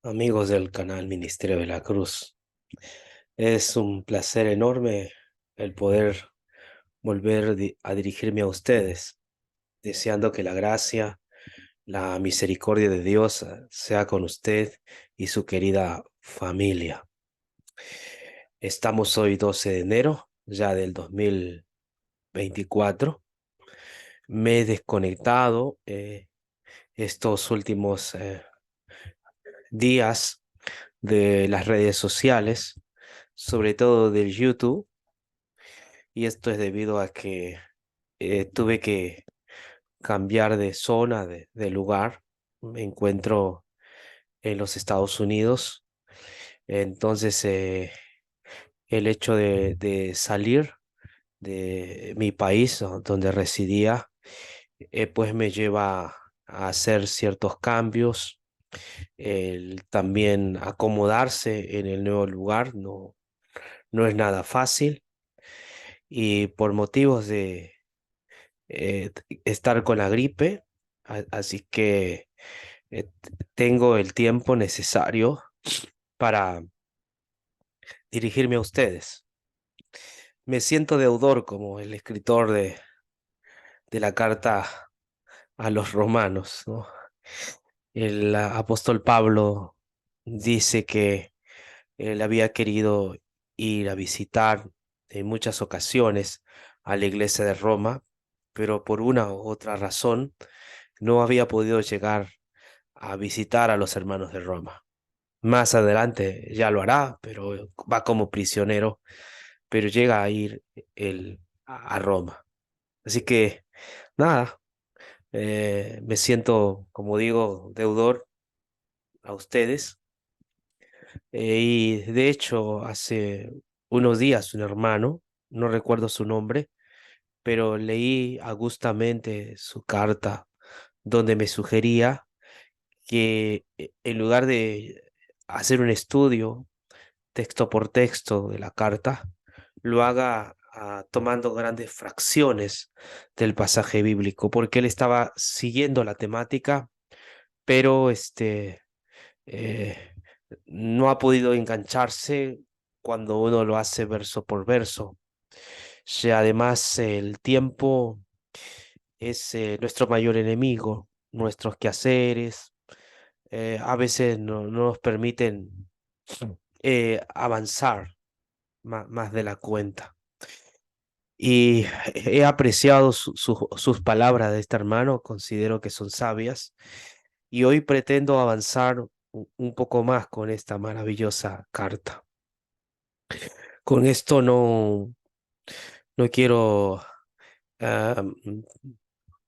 Amigos del canal Ministerio de la Cruz, es un placer enorme el poder volver a dirigirme a ustedes, deseando que la gracia, la misericordia de Dios sea con usted y su querida familia. Estamos hoy 12 de enero, ya del 2024. Me he desconectado estos últimos días de las redes sociales, sobre todo del YouTube. Y esto es debido a que tuve que cambiar de zona, de lugar. Me encuentro en los Estados Unidos. Entonces, el hecho de salir de mi país, donde residía, pues me lleva a hacer ciertos cambios. El también acomodarse en el nuevo lugar no es nada fácil. Y por motivos de estar con la gripe, así que tengo el tiempo necesario para dirigirme a ustedes. Me siento deudor como el escritor de la carta a los romanos, ¿no? El apóstol Pablo dice que él había querido ir a visitar en muchas ocasiones a la iglesia de Roma, pero por una u otra razón no había podido llegar a visitar a los hermanos de Roma. Más adelante ya lo hará, pero va como prisionero, pero llega a ir él a Roma. Así que nada, me siento, como digo, deudor a ustedes. Y de hecho, hace unos días un hermano, no recuerdo su nombre, pero leí agustamente su carta donde me sugería que en lugar de hacer un estudio texto por texto de la carta, lo haga tomando grandes fracciones del pasaje bíblico, porque él estaba siguiendo la temática, pero eh, no ha podido engancharse cuando uno lo hace verso por verso. Si además el tiempo es nuestro mayor enemigo, nuestros quehaceres, a veces no nos permiten avanzar más de la cuenta. Y he apreciado sus palabras de este hermano, considero que son sabias, y hoy pretendo avanzar un poco más con esta maravillosa carta. Con esto no quiero ah,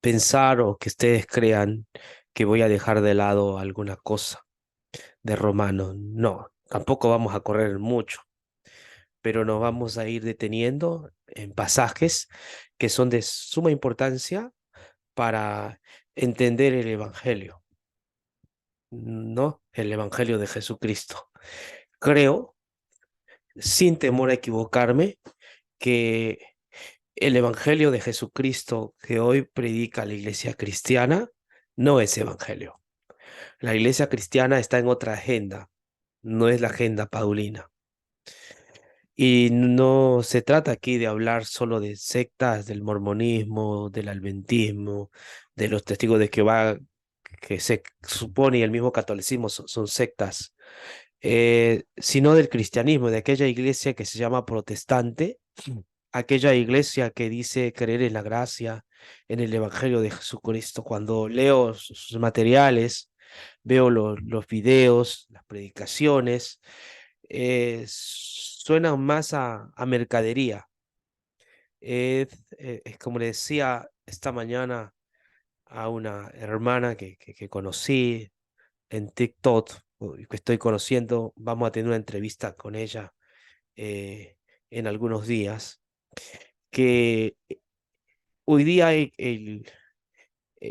pensar o que ustedes crean que voy a dejar de lado alguna cosa de Romano. No, tampoco vamos a correr mucho, pero nos vamos a ir deteniendo en pasajes que son de suma importancia para entender el Evangelio, ¿no? El Evangelio de Jesucristo. Creo, sin temor a equivocarme, que el Evangelio de Jesucristo que hoy predica la iglesia cristiana no es Evangelio. La iglesia cristiana está en otra agenda, no es la agenda paulina. Y no se trata aquí de hablar solo de sectas, del mormonismo, del adventismo, de los testigos de Jehová, que se supone y el mismo catolicismo son sectas, sino del cristianismo, de aquella iglesia que se llama protestante, aquella iglesia que dice creer en la gracia, en el Evangelio de Jesucristo. Cuando leo sus materiales, veo los videos, las predicaciones, suenan más a mercadería. Es como le decía esta mañana a una hermana que conocí en TikTok, que estoy conociendo, vamos a tener una entrevista con ella en algunos días, que hoy día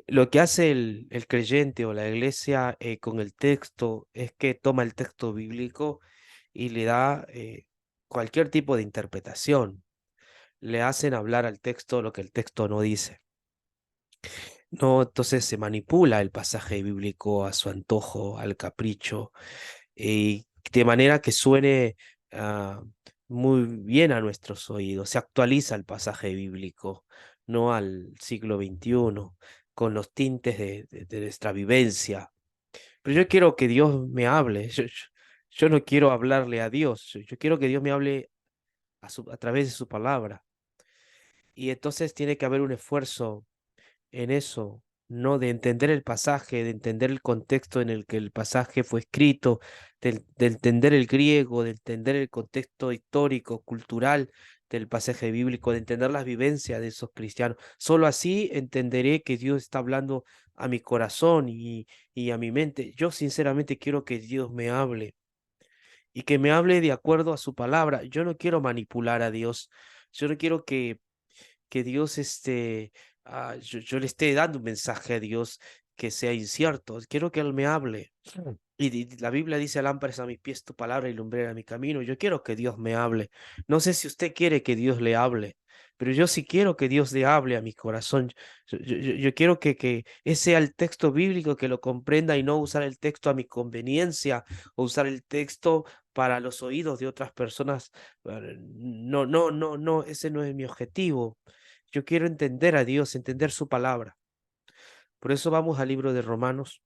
lo que hace el creyente o la iglesia con el texto es que toma el texto bíblico y le da cualquier tipo de interpretación. Le hacen hablar al texto lo que el texto no dice. No, entonces se manipula el pasaje bíblico a su antojo, al capricho, y de manera que suene ah, muy bien a nuestros oídos. Se actualiza el pasaje bíblico, no al siglo XXI, con los tintes de nuestra vivencia. Pero yo quiero que Dios me hable. Yo no quiero hablarle a Dios. Yo quiero que Dios me hable a través de su palabra. Y entonces tiene que haber un esfuerzo en eso, ¿no? De entender el pasaje, de entender el contexto en el que el pasaje fue escrito, de entender el griego, de entender el contexto histórico, cultural del pasaje bíblico, de entender las vivencias de esos cristianos. Solo así entenderé que Dios está hablando a mi corazón y a mi mente. Yo sinceramente quiero que Dios me hable y que me hable de acuerdo a su palabra. Yo no quiero manipular a Dios. Yo no quiero que Dios yo le esté dando un mensaje a Dios que sea incierto. Quiero que Él me hable. Y la Biblia dice, lámparas a mis pies tu palabra y lumbrera a mi camino. Yo quiero que Dios me hable. No sé si usted quiere que Dios le hable, pero yo sí quiero que Dios le hable a mi corazón. Yo quiero que ese sea el texto bíblico, que lo comprenda y no usar el texto a mi conveniencia o usar el texto para los oídos de otras personas. No, no, no, no, ese no es mi objetivo. Yo quiero entender a Dios, entender su palabra. Por eso vamos al libro de Romanos.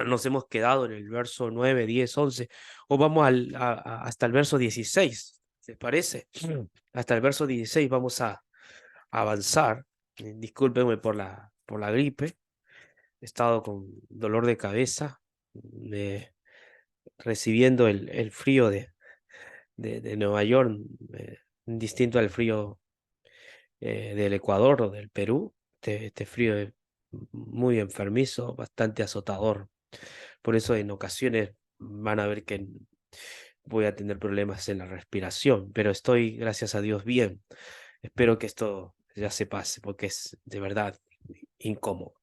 Nos hemos quedado en el verso 9, 10, 11, o vamos hasta el verso 16, ¿te parece? Hasta el verso 16 vamos a avanzar. Discúlpenme por la gripe, he estado con dolor de cabeza, eh, recibiendo el frío de Nueva York, distinto al frío del Ecuador o del Perú. Este frío es muy enfermizo, bastante azotador. Por eso en ocasiones van a ver que voy a tener problemas en la respiración, pero estoy, gracias a Dios, bien. Espero que esto ya se pase porque es de verdad incómodo.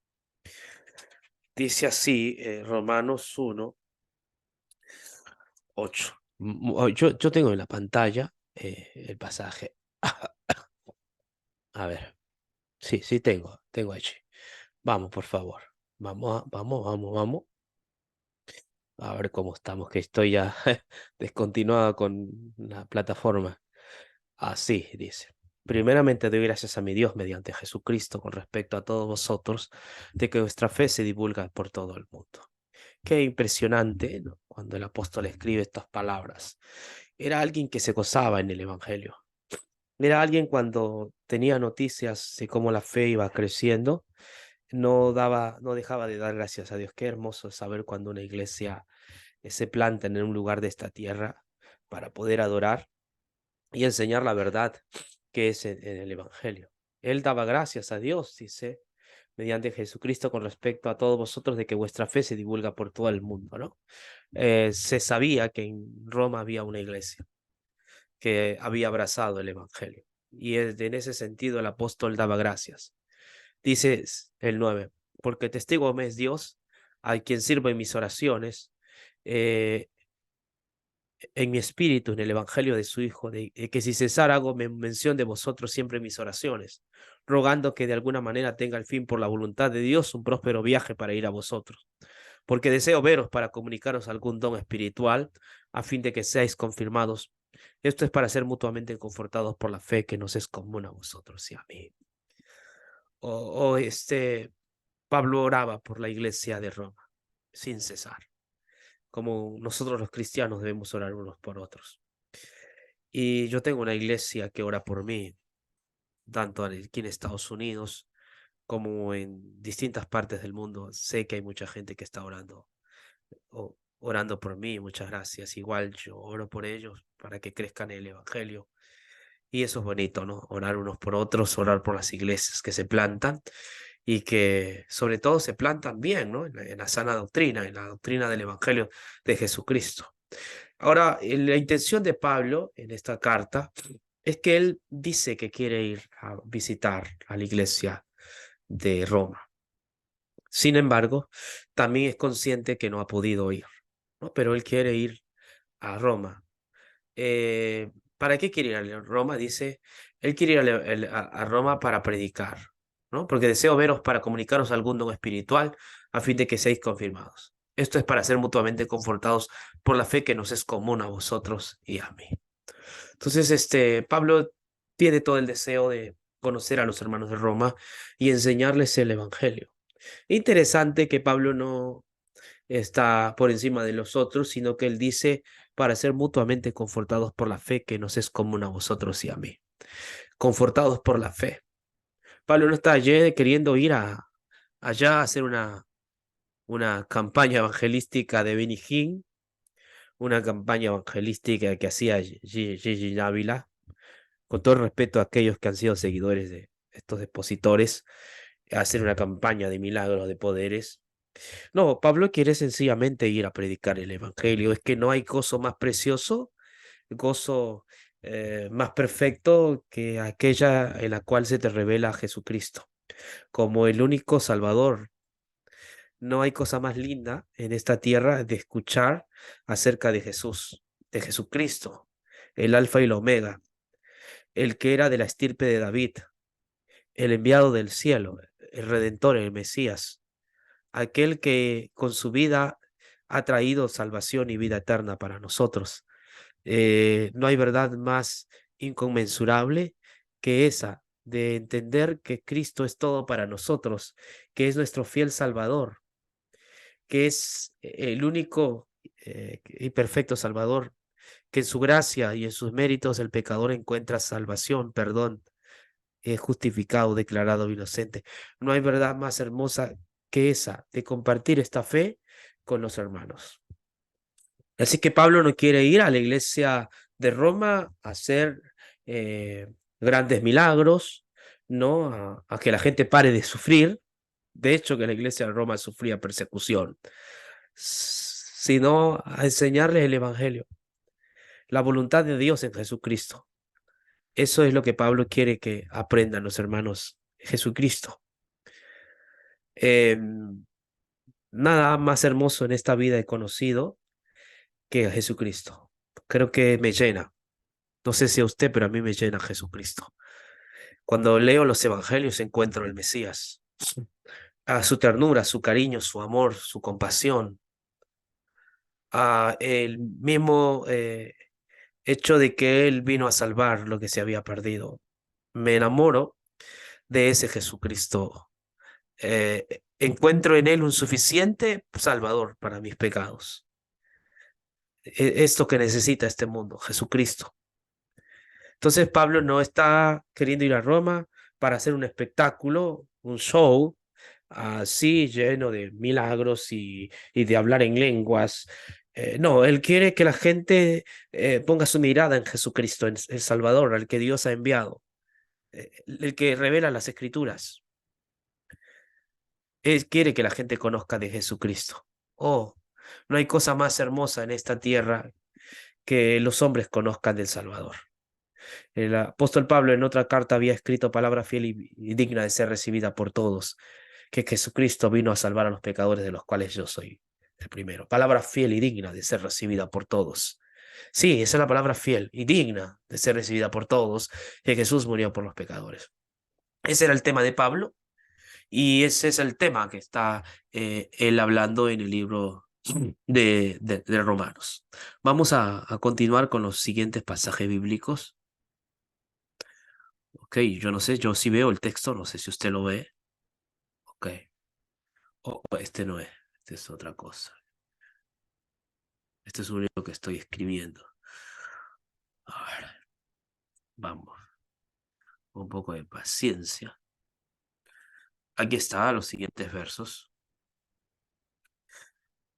Dice así, Romanos 1, 8. Yo tengo en la pantalla el pasaje. A ver, sí, sí tengo allí. Vamos, por favor. Vamos. A ver cómo estamos, que estoy ya descontinuado con la plataforma. Así dice. Primeramente doy gracias a mi Dios mediante Jesucristo con respecto a todos vosotros, de que vuestra fe se divulga por todo el mundo. Qué impresionante, ¿no? Cuando el apóstol escribe estas palabras. Era alguien que se gozaba en el Evangelio. Era alguien cuando tenía noticias de cómo la fe iba creciendo, no dejaba de dar gracias a Dios. Qué hermoso es saber cuando una iglesia se planta en un lugar de esta tierra para poder adorar y enseñar la verdad que es en el Evangelio. Él daba gracias a Dios, dice, mediante Jesucristo con respecto a todos vosotros de que vuestra fe se divulga por todo el mundo, ¿no? Se sabía que en Roma había una iglesia que había abrazado el Evangelio y en ese sentido el apóstol daba gracias. Dice el 9, porque testigo me es Dios, a quien sirvo en mis oraciones, eh, en mi espíritu, en el Evangelio de su Hijo, de que si cesar hago mención de vosotros siempre en mis oraciones, rogando que de alguna manera tenga el fin por la voluntad de Dios un próspero viaje para ir a vosotros, porque deseo veros para comunicaros algún don espiritual, a fin de que seáis confirmados. Esto es para ser mutuamente confortados por la fe que nos es común a vosotros y a mí. Pablo oraba por la iglesia de Roma, sin cesar, como nosotros los cristianos debemos orar unos por otros. Y yo tengo una iglesia que ora por mí, tanto aquí en Estados Unidos como en distintas partes del mundo. Sé que hay mucha gente que está orando por mí. Muchas gracias. Igual yo oro por ellos para que crezcan en el Evangelio. Y eso es bonito, ¿no? Orar unos por otros, orar por las iglesias que se plantan y que sobre todo se plantan bien, ¿no? En la sana doctrina, en la doctrina del Evangelio de Jesucristo. Ahora, la intención de Pablo en esta carta es que él dice que quiere ir a visitar a la iglesia de Roma. Sin embargo, también es consciente que no ha podido ir, ¿no? Pero él quiere ir a Roma. ¿Para qué quiere ir a Roma? Dice, él quiere ir a Roma para predicar. ¿no? Porque deseo veros para comunicaros algún don espiritual a fin de que seáis confirmados. Esto es para ser mutuamente confortados por la fe que nos es común a vosotros y a mí. Entonces, Pablo tiene todo el deseo de conocer a los hermanos de Roma y enseñarles el evangelio. Interesante que Pablo no está por encima de los otros, sino que él dice para ser mutuamente confortados por la fe que nos es común a vosotros y a mí. Confortados por la fe. Pablo no está allí queriendo ir allá a hacer una campaña evangelística de Benny Hinn, una campaña evangelística que hacía Gigi Dávila, con todo el respeto a aquellos que han sido seguidores de estos expositores, hacer una campaña de milagros, de poderes. No, Pablo quiere sencillamente ir a predicar el evangelio. Es que no hay gozo más precioso, gozo más perfecto que aquella en la cual se te revela a Jesucristo como el único Salvador. No hay cosa más linda en esta tierra de escuchar acerca de Jesús, de Jesucristo, el Alfa y el Omega, el que era de la estirpe de David, el enviado del cielo, el Redentor, el Mesías, aquel que con su vida ha traído salvación y vida eterna para nosotros. No hay verdad más inconmensurable que esa de entender que Cristo es todo para nosotros, que es nuestro fiel Salvador, que es el único y perfecto Salvador, que en su gracia y en sus méritos el pecador encuentra salvación, perdón, es justificado, declarado inocente. No hay verdad más hermosa que esa de compartir esta fe con los hermanos. Así que Pablo no quiere ir a la iglesia de Roma a hacer eh, grandes milagros, ¿no? A que la gente pare de sufrir. De hecho, que la iglesia de Roma sufría persecución, sino a enseñarles el Evangelio, la voluntad de Dios en Jesucristo. Eso es lo que Pablo quiere que aprendan los hermanos. Jesucristo. Eh, Nada más hermoso en esta vida he conocido que a Jesucristo. Creo que me llena. No sé si a usted, pero a mí me llena Jesucristo. Cuando leo los evangelios encuentro el Mesías, a su ternura, su cariño, su amor, su compasión, a el mismo hecho de que Él vino a salvar lo que se había perdido. Me enamoro de ese Jesucristo. Encuentro en Él un suficiente Salvador para mis pecados. Esto que necesita este mundo, Jesucristo. Entonces Pablo no está queriendo ir a Roma para hacer un espectáculo, un show, así lleno de milagros y de hablar en lenguas. No, él quiere que la gente ponga su mirada en Jesucristo, en el Salvador, al que Dios ha enviado, el que revela las Escrituras. Él quiere que la gente conozca de Jesucristo. Oh, no hay cosa más hermosa en esta tierra que los hombres conozcan del Salvador. El apóstol Pablo en otra carta había escrito palabra fiel y digna de ser recibida por todos, que Jesucristo vino a salvar a los pecadores de los cuales yo soy el primero. Palabra fiel y digna de ser recibida por todos. Sí, esa es la palabra fiel y digna de ser recibida por todos, que Jesús murió por los pecadores. Ese era el tema de Pablo y ese es el tema que está él hablando en el libro de Romanos. Vamos a continuar con los siguientes pasajes bíblicos. Ok, yo no sé, yo sí veo el texto, no sé si usted lo ve. Ok, este no es, este es otra cosa. Este es un libro que estoy escribiendo. A ver, vamos, un poco de paciencia. Aquí está, los siguientes versos.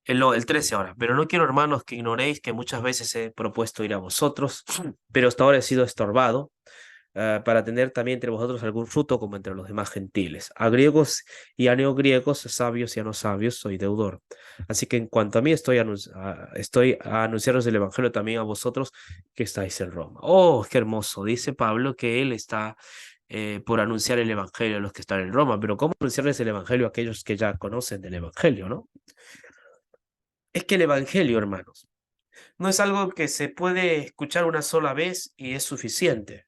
El 13 ahora. Pero no quiero, hermanos, que ignoréis que muchas veces he propuesto ir a vosotros, pero hasta ahora he sido estorbado para tener también entre vosotros algún fruto como entre los demás gentiles. A griegos y a neogriegos, sabios y a no sabios, soy deudor. Así que en cuanto a mí, estoy a anunciaros el Evangelio también a vosotros que estáis en Roma. Oh, qué hermoso. Dice Pablo que él está por anunciar el Evangelio a los que están en Roma, pero ¿cómo anunciarles el Evangelio a aquellos que ya conocen del Evangelio, no? Es que el Evangelio, hermanos, no es algo que se puede escuchar una sola vez y es suficiente.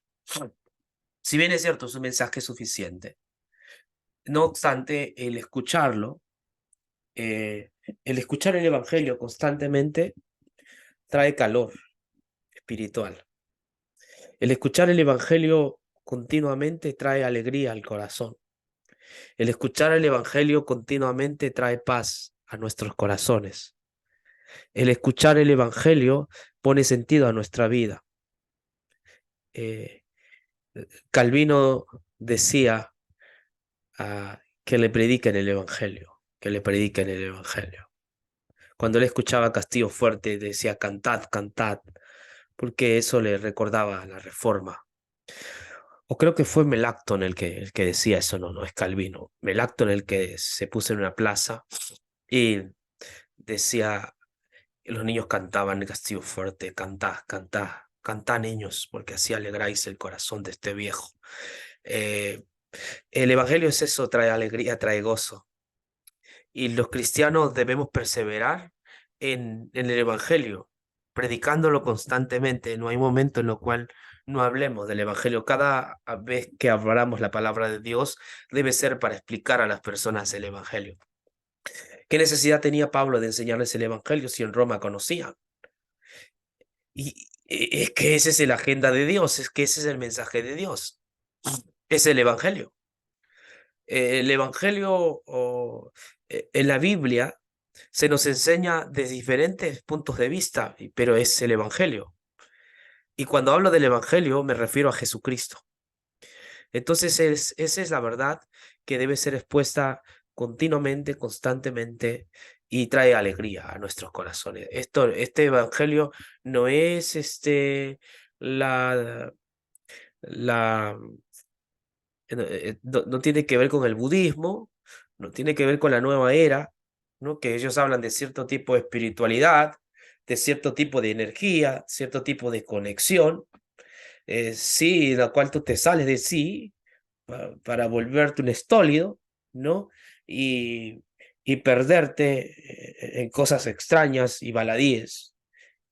Si bien es cierto, es un mensaje suficiente, No obstante, eh, el escuchar el Evangelio constantemente trae calor espiritual. El escuchar el Evangelio continuamente trae alegría al corazón. El escuchar el Evangelio continuamente trae paz a nuestros corazones. El escuchar el Evangelio pone sentido a nuestra vida. Eh, Calvino decía que le prediquen el Evangelio, que le prediquen el Evangelio. Cuando él escuchaba Castillo Fuerte decía cantad, cantad, porque eso le recordaba la Reforma. O creo que fue Melacton el que decía eso, no, no es Calvino. Melacton el que se puso en una plaza y decía, los niños cantaban el Castillo Fuerte, cantad, cantad, cantad niños, porque así alegráis el corazón de este viejo. Eh, el Evangelio es eso, trae alegría, trae gozo. Y los cristianos debemos perseverar en el Evangelio, predicándolo constantemente. No hay momento en el cual no hablemos del Evangelio. Cada vez que hablamos la palabra de Dios debe ser para explicar a las personas el Evangelio. ¿Qué necesidad tenía Pablo de enseñarles el Evangelio si en Roma conocían? Y es que esa es la agenda de Dios, es que ese es el mensaje de Dios, es el Evangelio. El Evangelio en la Biblia se nos enseña desde diferentes puntos de vista, pero es el Evangelio. Y cuando hablo del Evangelio me refiero a Jesucristo. Entonces esa es la verdad que debe ser expuesta continuamente, constantemente y trae alegría a nuestros corazones. Este Evangelio no es la, la, no tiene que ver con el budismo, no tiene que ver con la nueva era, ¿no? Que ellos hablan de cierto tipo de espiritualidad, de cierto tipo de energía, cierto tipo de conexión, sí, la cual tú te sales de sí para volverte un estólido, ¿no? Y, y perderte en cosas extrañas y baladíes,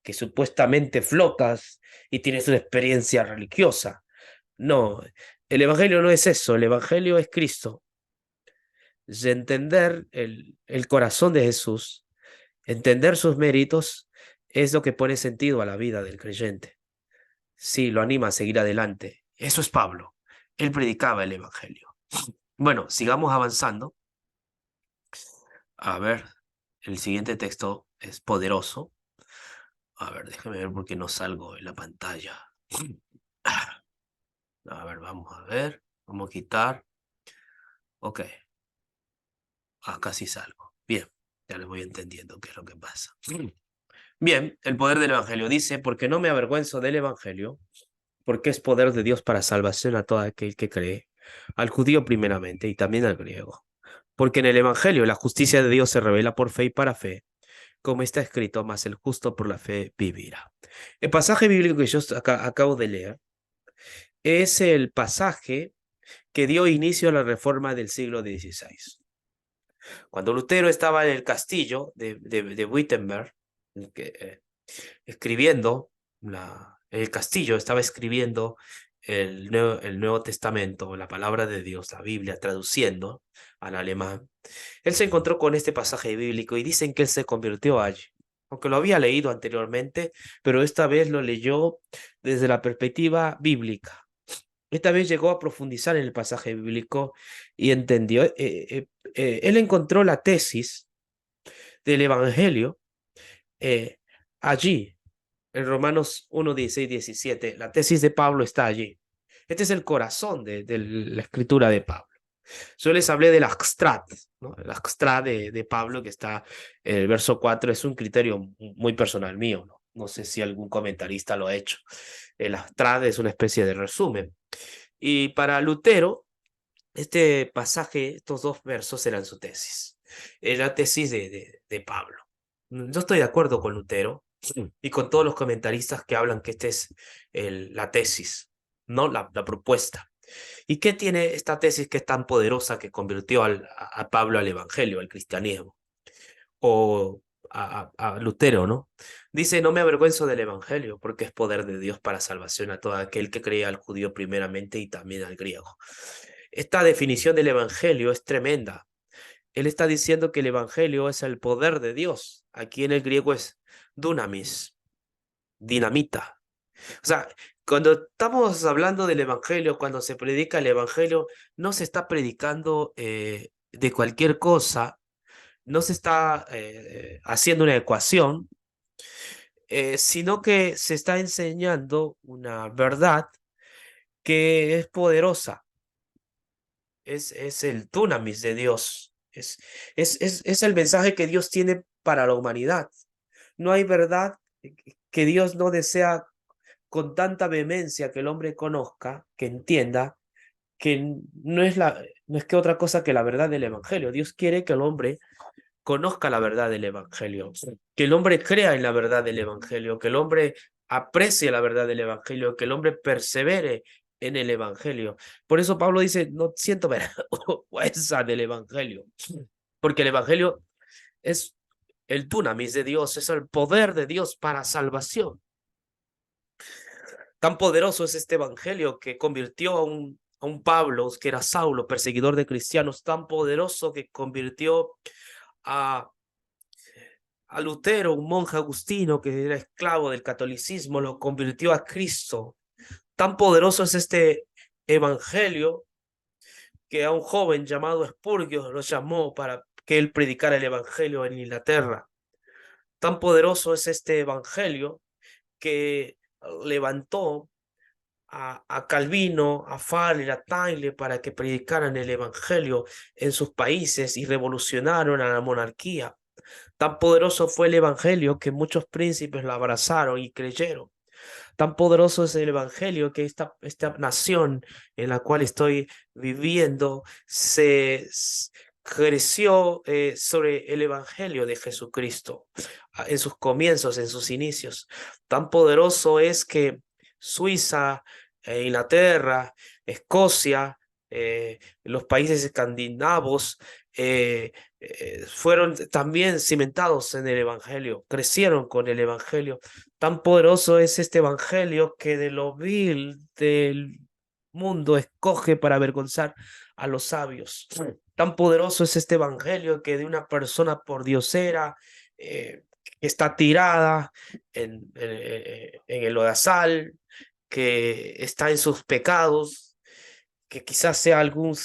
que supuestamente flotas y tienes una experiencia religiosa. No, el Evangelio no es eso, el Evangelio es Cristo. Es entender el corazón de Jesús, entender sus méritos, es lo que pone sentido a la vida del creyente. Sí, lo anima a seguir adelante. Eso es Pablo. Él predicaba el Evangelio. Bueno, sigamos avanzando. A ver, el siguiente texto es poderoso. A ver, déjame ver por qué no salgo en la pantalla. A ver, vamos a ver. Vamos a quitar. Ok, acá sí salgo. Bien, ya les voy entendiendo qué es lo que pasa. Bien, el poder del Evangelio dice, porque no me avergüenzo del Evangelio, porque es poder de Dios para salvación a todo aquel que cree, al judío primeramente y también al griego. Porque en el Evangelio la justicia de Dios se revela por fe y para fe, como está escrito, mas el justo por la fe vivirá. El pasaje bíblico que yo acabo de leer es el pasaje que dio inicio a la reforma del siglo XVI. Cuando Lutero estaba en el castillo de Wittenberg, escribiendo el castillo, estaba escribiendo el Nuevo Testamento, la palabra de Dios, la Biblia, traduciendo al alemán. Él se encontró con este pasaje bíblico y dicen que él se convirtió allí, aunque lo había leído anteriormente, pero esta vez lo leyó desde la perspectiva bíblica. Esta vez llegó a profundizar en el pasaje bíblico y entendió. Él encontró la tesis del Evangelio eh, allí, en Romanos 1, 16, 17. La tesis de Pablo está allí. Este es el corazón de la escritura de Pablo. Yo les hablé del Axtrat, ¿no? El Axtrat de Pablo, que está en el verso 4, es un criterio muy personal mío, ¿no? No sé si algún comentarista lo ha hecho. El Axtrat es una especie de resumen. Y para Lutero, este pasaje, estos dos versos eran su tesis. Era la tesis de Pablo. Yo estoy de acuerdo con Lutero y con todos los comentaristas que hablan que esta es la tesis, no la propuesta. ¿Y qué tiene esta tesis que es tan poderosa que convirtió a Pablo al Evangelio, al cristianismo? O a Lutero, ¿no? Dice, no me avergüenzo del Evangelio, porque es poder de Dios para salvación a todo aquel que cree, al judío primeramente y también al griego. Esta definición del Evangelio es tremenda. Él está diciendo que el Evangelio es el poder de Dios. Aquí en el griego es dunamis, dinamita. O sea, cuando estamos hablando del Evangelio, cuando se predica el Evangelio, no se está predicando de cualquier cosa, no se está haciendo una ecuación, sino que se está enseñando una verdad que es poderosa, es el dunamis de Dios, es el mensaje que Dios tiene para la humanidad. No hay verdad que Dios no desea con tanta vehemencia que el hombre conozca, que entienda, que no es que otra cosa que la verdad del Evangelio. Dios quiere que el hombre conozca la verdad del Evangelio, que el hombre crea en la verdad del Evangelio, que el hombre aprecie la verdad del Evangelio, que el hombre persevere en el Evangelio. Por eso Pablo dice, no siento vergüenza del Evangelio, porque el Evangelio es el dunamis de Dios, es el poder de Dios para salvación. Tan poderoso es este Evangelio que convirtió a un Pablo, que era Saulo, perseguidor de cristianos, tan poderoso que convirtió a a Lutero, un monje agustino que era esclavo del catolicismo, lo convirtió a Cristo. Tan poderoso es este evangelio que a un joven llamado Spurgeon lo llamó para que él predicara el evangelio en Inglaterra. Tan poderoso es este evangelio que levantó a Calvino, a Farley, a Tyler para que predicaran el evangelio en sus países y revolucionaron a la monarquía. Tan poderoso fue el evangelio que muchos príncipes lo abrazaron y creyeron. Tan poderoso es el evangelio que esta nación en la cual estoy viviendo creció sobre el evangelio de Jesucristo en sus comienzos, en sus inicios. Tan poderoso es que Suiza, Inglaterra, Escocia, los países escandinavos, fueron también cimentados en el Evangelio, crecieron con el Evangelio. Tan poderoso es este Evangelio que de lo vil del mundo escoge para avergonzar a los sabios. Tan poderoso es este Evangelio que de una persona pordiosera que está tirada en el lodazal, que está en sus pecados, que quizás sea algún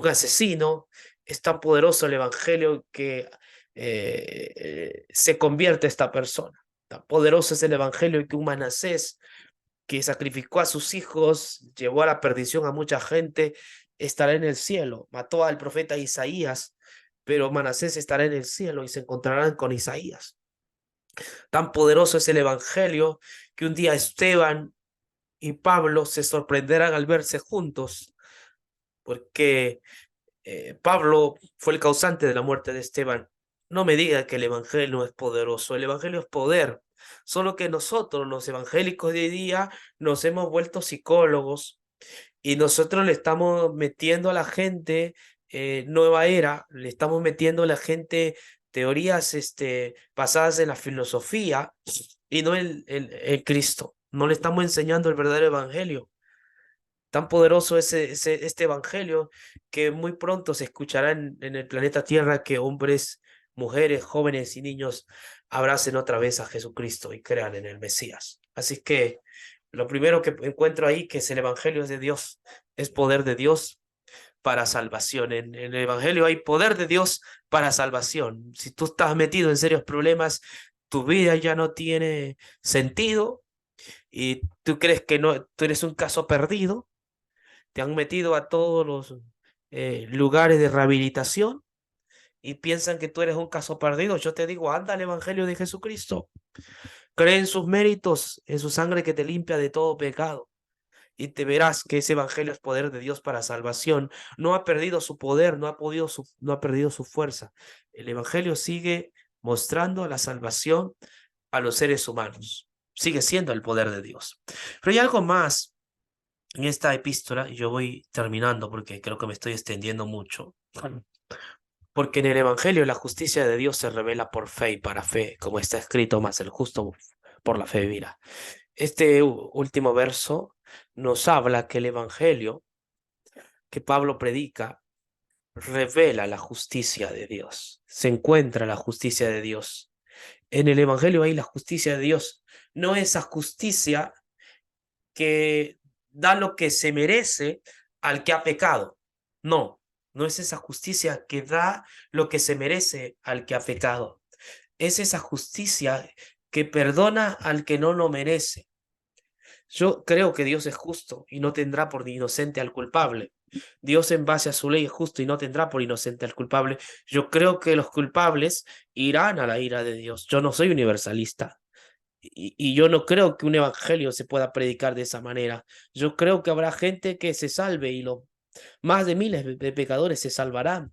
asesino. Es tan poderoso el Evangelio que se convierte esta persona. Tan poderoso es el Evangelio que un Manasés que sacrificó a sus hijos, llevó a la perdición a mucha gente, estará en el cielo. Mató al profeta Isaías, pero Manasés estará en el cielo y se encontrarán con Isaías. Tan poderoso es el Evangelio que un día Esteban y Pablo se sorprenderán al verse juntos, porque Pablo fue el causante de la muerte de Esteban. No me diga que el Evangelio no es poderoso, el Evangelio es poder. Solo que nosotros, los evangélicos de hoy día, nos hemos vuelto psicólogos y nosotros le estamos metiendo a la gente nueva era, le estamos metiendo a la gente teorías basadas en la filosofía y no en Cristo. No le estamos enseñando el verdadero Evangelio. Tan poderoso es este evangelio que muy pronto se escuchará en el planeta Tierra que hombres, mujeres, jóvenes y niños abracen otra vez a Jesucristo y crean en el Mesías. Así que lo primero que encuentro ahí que es el evangelio de Dios, es poder de Dios para salvación. En el evangelio hay poder de Dios para salvación. Si tú estás metido en serios problemas, tu vida ya no tiene sentido y tú crees que no, tú eres un caso perdido, te han metido a todos los lugares de rehabilitación y piensan que tú eres un caso perdido. Yo te digo, anda al Evangelio de Jesucristo, cree en sus méritos, en su sangre que te limpia de todo pecado. Y te verás que ese evangelio es poder de Dios para salvación. No ha perdido su poder, no ha perdido su fuerza. El evangelio sigue mostrando la salvación a los seres humanos. Sigue siendo el poder de Dios. Pero hay algo más en esta epístola, y yo voy terminando porque creo que me estoy extendiendo mucho, porque en el Evangelio la justicia de Dios se revela por fe y para fe, como está escrito, más el justo por la fe vivirá. Este último verso nos habla que el Evangelio que Pablo predica revela la justicia de Dios. Se encuentra la justicia de Dios. En el Evangelio hay la justicia de Dios. No esa justicia que da lo que se merece al que ha pecado. No, no es esa justicia que da lo que se merece al que ha pecado. Es esa justicia que perdona al que no lo merece. Yo creo que Dios es justo y no tendrá por inocente al culpable. Dios en base a su ley es justo y no tendrá por inocente al culpable. Yo creo que los culpables irán a la ira de Dios. Yo no soy universalista y yo no creo que un evangelio se pueda predicar de esa manera. Yo creo que habrá gente que se salve y más de miles de pecadores se salvarán.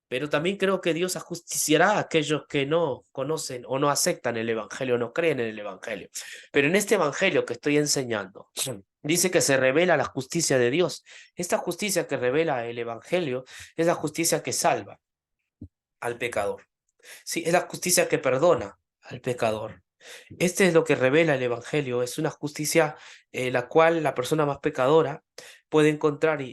Pero también creo que Dios ajusticiará a aquellos que no conocen o no aceptan el Evangelio, no creen en el Evangelio. Pero en este Evangelio que estoy enseñando, dice que se revela la justicia de Dios. Esta justicia que revela el Evangelio es la justicia que salva al pecador. Sí, es la justicia que perdona al pecador. Este es lo que revela el Evangelio, es una justicia la cual la persona más pecadora puede encontrar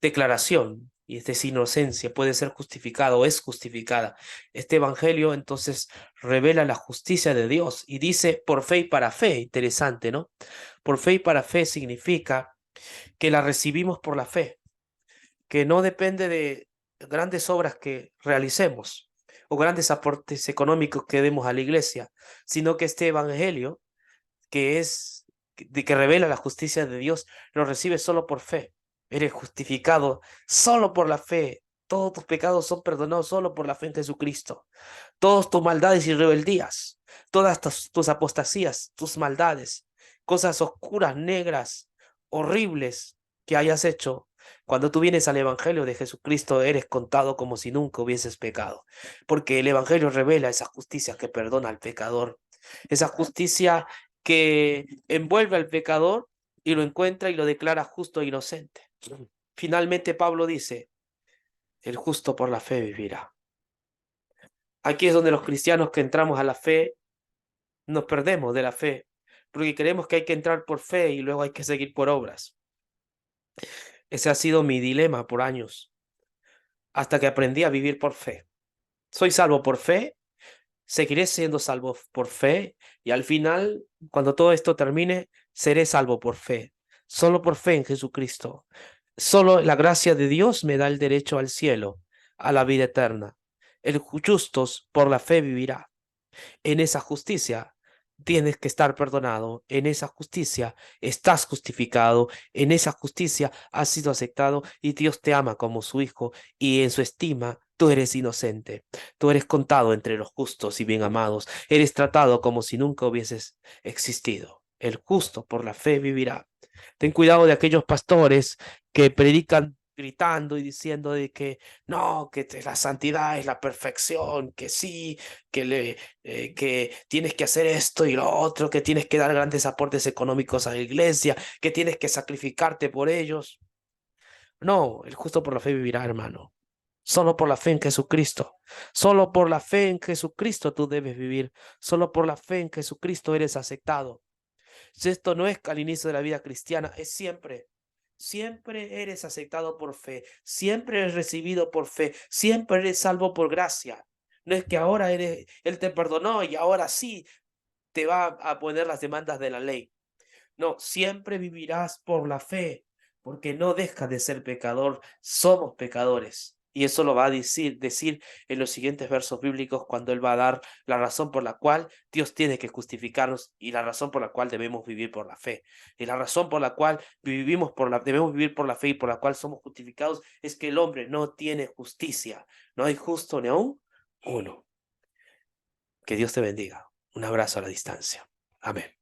declaración, y es decir, inocencia, puede ser justificada o es justificada. Este Evangelio entonces revela la justicia de Dios y dice por fe y para fe, interesante, ¿no? Por fe y para fe significa que la recibimos por la fe, que no depende de grandes obras que realicemos o grandes aportes económicos que demos a la iglesia, sino que este evangelio, que revela la justicia de Dios, lo recibes solo por fe. Eres justificado solo por la fe. Todos tus pecados son perdonados solo por la fe en Jesucristo. Todas tus maldades y rebeldías, todas tus apostasías, tus maldades, cosas oscuras, negras, horribles que hayas hecho. Cuando tú vienes al Evangelio de Jesucristo, eres contado como si nunca hubieses pecado, porque el Evangelio revela esa justicia que perdona al pecador, esa justicia que envuelve al pecador y lo encuentra y lo declara justo e inocente. Finalmente Pablo dice, el justo por la fe vivirá. Aquí es donde los cristianos que entramos a la fe nos perdemos de la fe, porque creemos que hay que entrar por fe y luego hay que seguir por obras. Ese ha sido mi dilema por años, hasta que aprendí a vivir por fe. Soy salvo por fe, seguiré siendo salvo por fe y al final, cuando todo esto termine, seré salvo por fe, solo por fe en Jesucristo. Solo la gracia de Dios me da el derecho al cielo, a la vida eterna. El justos por la fe vivirá. En esa justicia tienes que estar perdonado, en esa justicia estás justificado, en esa justicia has sido aceptado y Dios te ama como su hijo y en su estima tú eres inocente, tú eres contado entre los justos y bien amados, eres tratado como si nunca hubieses existido. El justo por la fe vivirá. Ten cuidado de aquellos pastores que predican gritando y diciendo de que no, la santidad es la perfección, que sí, que tienes que hacer esto y lo otro, que tienes que dar grandes aportes económicos a la iglesia, que tienes que sacrificarte por ellos. No, el justo por la fe vivirá, hermano. Solo por la fe en Jesucristo. Solo por la fe en Jesucristo tú debes vivir. Solo por la fe en Jesucristo eres aceptado. Si esto no es al inicio de la vida cristiana, es siempre. Siempre eres aceptado por fe, siempre eres recibido por fe, siempre eres salvo por gracia. No es que ahora Él te perdonó y ahora sí te va a poner las demandas de la ley. No, siempre vivirás por la fe, porque no dejas de ser pecador, somos pecadores. Y eso lo va a decir en los siguientes versos bíblicos cuando Él va a dar la razón por la cual Dios tiene que justificarnos y la razón por la cual debemos vivir por la fe. Y la razón por la cual debemos vivir por la fe y por la cual somos justificados es que el hombre no tiene justicia. No hay justo ni aún uno. Que Dios te bendiga. Un abrazo a la distancia. Amén.